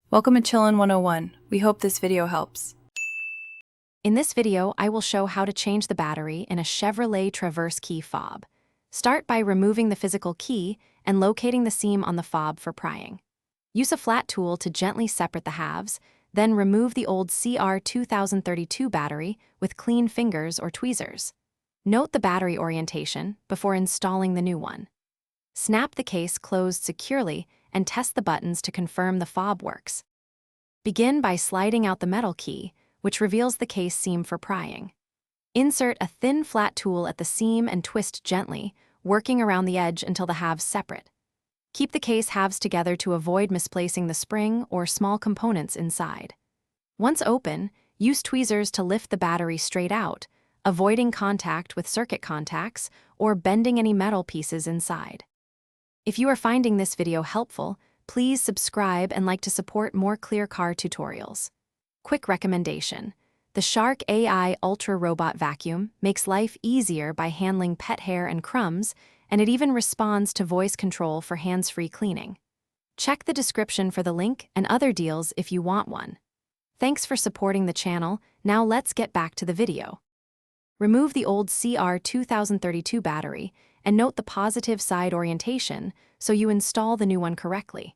Welcome to Chillin' 101. We hope this video helps. In this video, I will show how to change the battery in a Chevrolet Traverse Key Fob. Start by removing the physical key and locating the seam on the fob for prying. Use a flat tool to gently separate the halves, then remove the old CR2032 battery with clean fingers or tweezers. Note the battery orientation before installing the new one. Snap the case closed securely and test the buttons to confirm the fob works. Begin by sliding out the metal key, which reveals the case seam for prying. Insert a thin flat tool at the seam and twist gently, working around the edge until the halves separate. Keep the case halves together to avoid misplacing the spring or small components inside. Once open, use tweezers to lift the battery straight out, avoiding contact with circuit contacts or bending any metal pieces inside. If you are finding this video helpful, please subscribe and like to support more clear car tutorials. Quick recommendation: the Shark AI Ultra Robot Vacuum makes life easier by handling pet hair and crumbs, and it even responds to voice control for hands-free cleaning. Check the description for the link and other deals if you want one. Thanks for supporting the channel. Now let's get back to the video. Remove the old CR2032 battery and note the positive side orientation so you install the new one correctly.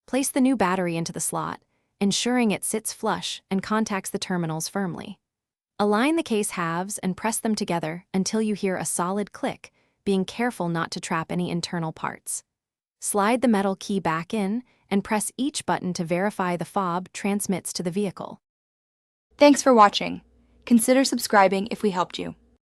Place the new battery into the slot, ensuring it sits flush and contacts the terminals firmly. Align the case halves and press them together until you hear a solid click, being careful not to trap any internal parts. Slide the metal key back in and press each button to verify the fob transmits to the vehicle. Thanks for watching. Consider subscribing if we helped you.